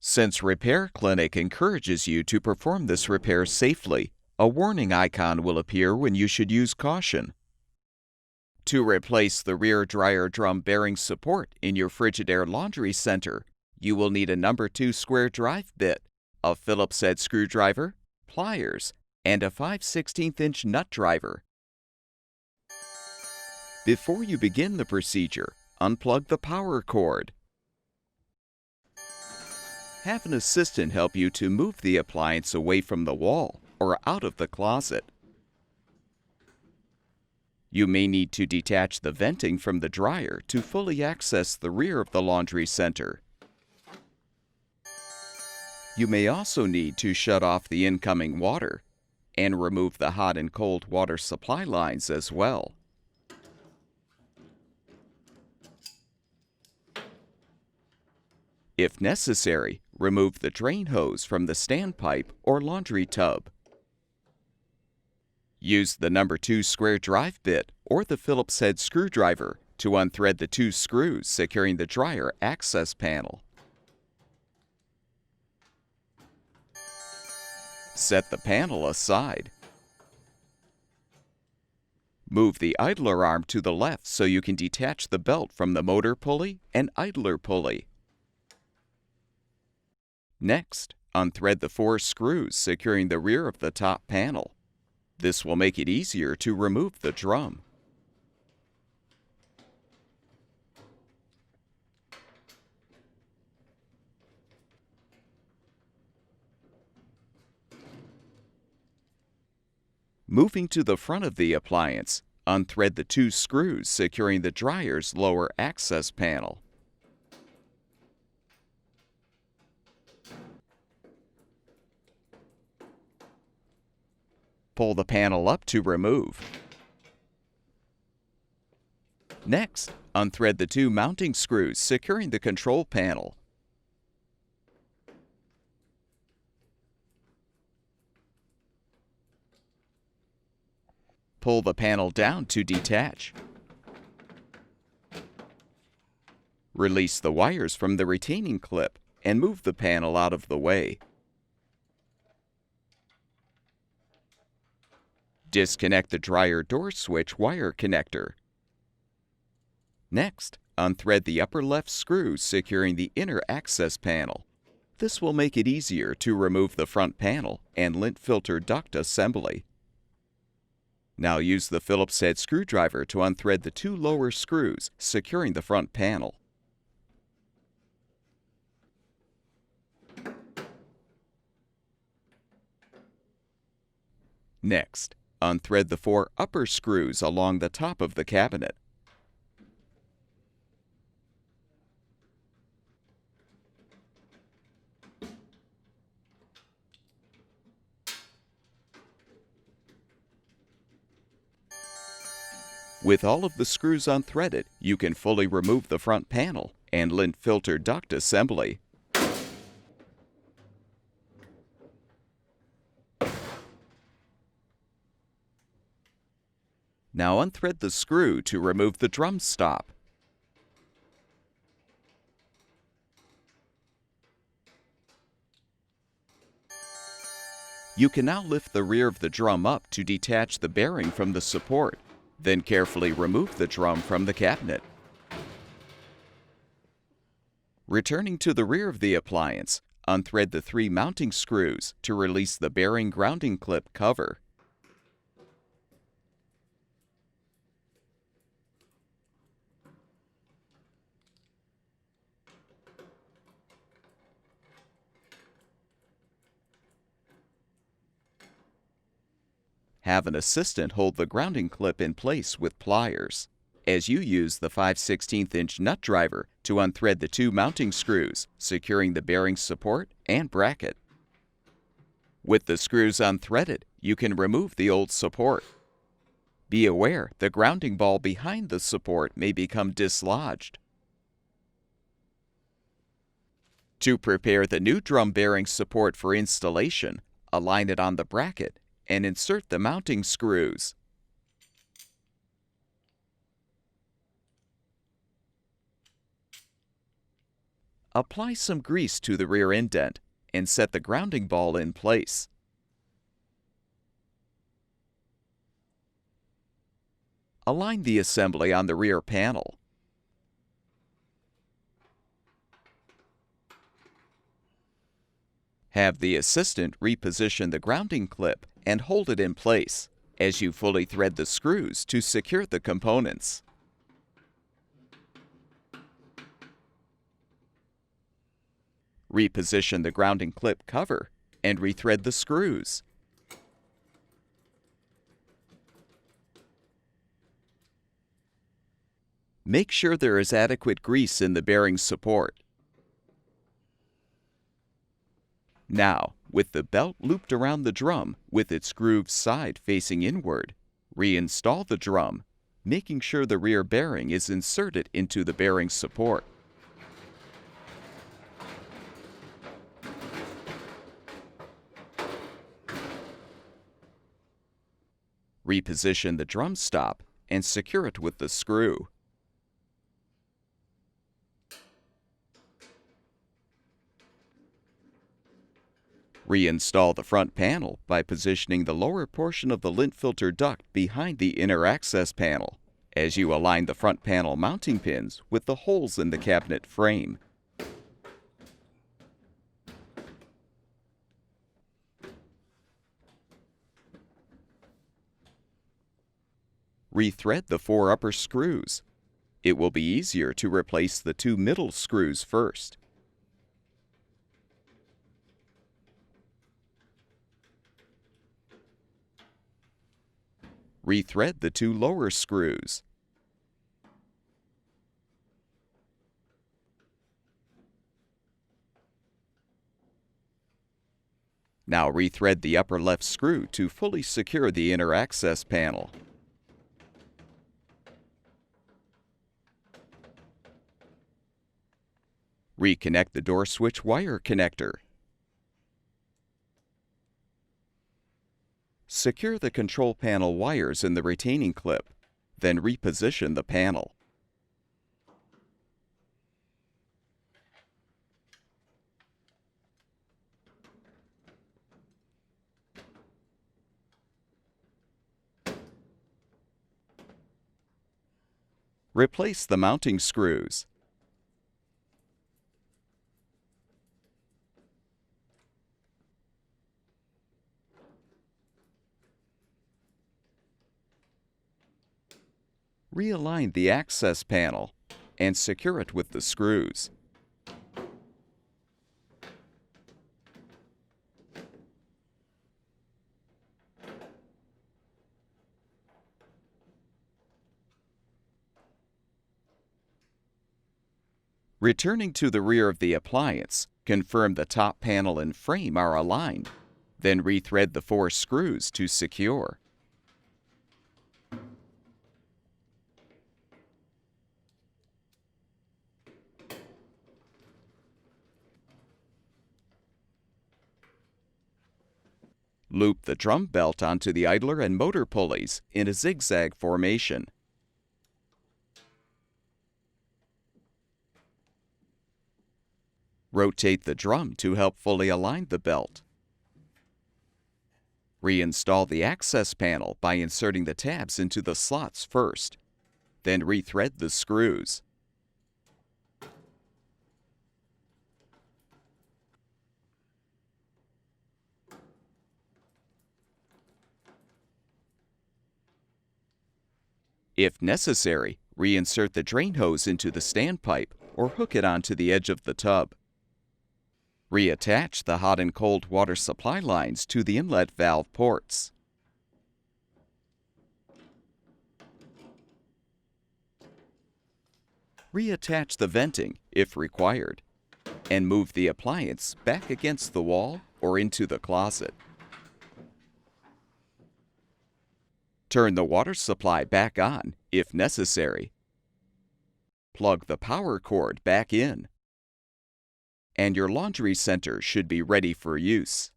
Since Repair Clinic encourages you to perform this repair safely, a warning icon will appear when you should use caution. To replace the rear dryer drum bearing support in your Frigidaire laundry center, you will need a number 2 square drive bit, a Phillips head screwdriver, pliers, and a 5/16" nut driver. Before you begin the procedure, unplug the power cord. Have an assistant help you to move the appliance away from the wall or out of the closet. You may need to detach the venting from the dryer to fully access the rear of the laundry center. You may also need to shut off the incoming water and remove the hot and cold water supply lines as well. If necessary, remove the drain hose from the standpipe or laundry tub. Use the number 2 square drive bit or the Phillips head screwdriver to unthread the 2 screws securing the dryer access panel. Set the panel aside. Move the idler arm to the left so you can detach the belt from the motor pulley and idler pulley. Next, unthread the 4 screws securing the rear of the top panel. This will make it easier to remove the drum. Moving to the front of the appliance, unthread the 2 screws securing the dryer's lower access panel. Pull the panel up to remove. Next, unthread the 2 mounting screws securing the control panel. Pull the panel down to detach. Release the wires from the retaining clip and move the panel out of the way. Disconnect the dryer door switch wire connector. Next, unthread the upper left screw securing the inner access panel. This will make it easier to remove the front panel and lint filter duct assembly. Now use the Phillips head screwdriver to unthread the 2 lower screws securing the front panel. Next, unthread the 4 upper screws along the top of the cabinet. With all of the screws unthreaded, you can fully remove the front panel and lint filter duct assembly. Now unthread the screw to remove the drum stop. You can now lift the rear of the drum up to detach the bearing from the support. Then carefully remove the drum from the cabinet. Returning to the rear of the appliance, unthread the 3 mounting screws to release the bearing grounding clip cover. Have an assistant hold the grounding clip in place with pliers, as you use the 5/16" nut driver to unthread the 2 mounting screws, securing the bearing support and bracket. With the screws unthreaded, you can remove the old support. Be aware the grounding ball behind the support may become dislodged. To prepare the new drum bearing support for installation, align it on the bracket and insert the mounting screws. Apply some grease to the rear indent and set the grounding ball in place. Align the assembly on the rear panel. Have the assistant reposition the grounding clip and hold it in place as you fully thread the screws to secure the components. Reposition the grounding clip cover and rethread the screws. Make sure there is adequate grease in the bearing support. Now, with the belt looped around the drum with its grooved side facing inward, reinstall the drum, making sure the rear bearing is inserted into the bearing support. Reposition the drum stop and secure it with the screw. Reinstall the front panel by positioning the lower portion of the lint filter duct behind the inner access panel as you align the front panel mounting pins with the holes in the cabinet frame. Rethread the 4 upper screws. It will be easier to replace the 2 middle screws first. Rethread the 2 lower screws. Now rethread the upper left screw to fully secure the inner access panel. Reconnect the door switch wire connector. Secure the control panel wires in the retaining clip, then reposition the panel. Replace the mounting screws. Realign the access panel and secure it with the screws. Returning to the rear of the appliance, confirm the top panel and frame are aligned, then rethread the 4 screws to secure. Loop the drum belt onto the idler and motor pulleys in a zigzag formation. Rotate the drum to help fully align the belt. Reinstall the access panel by inserting the tabs into the slots first, then rethread the screws. If necessary, reinsert the drain hose into the standpipe or hook it onto the edge of the tub. Reattach the hot and cold water supply lines to the inlet valve ports. Reattach the venting if required, and move the appliance back against the wall or into the closet. Turn the water supply back on if necessary. Plug the power cord back in. And your laundry center should be ready for use.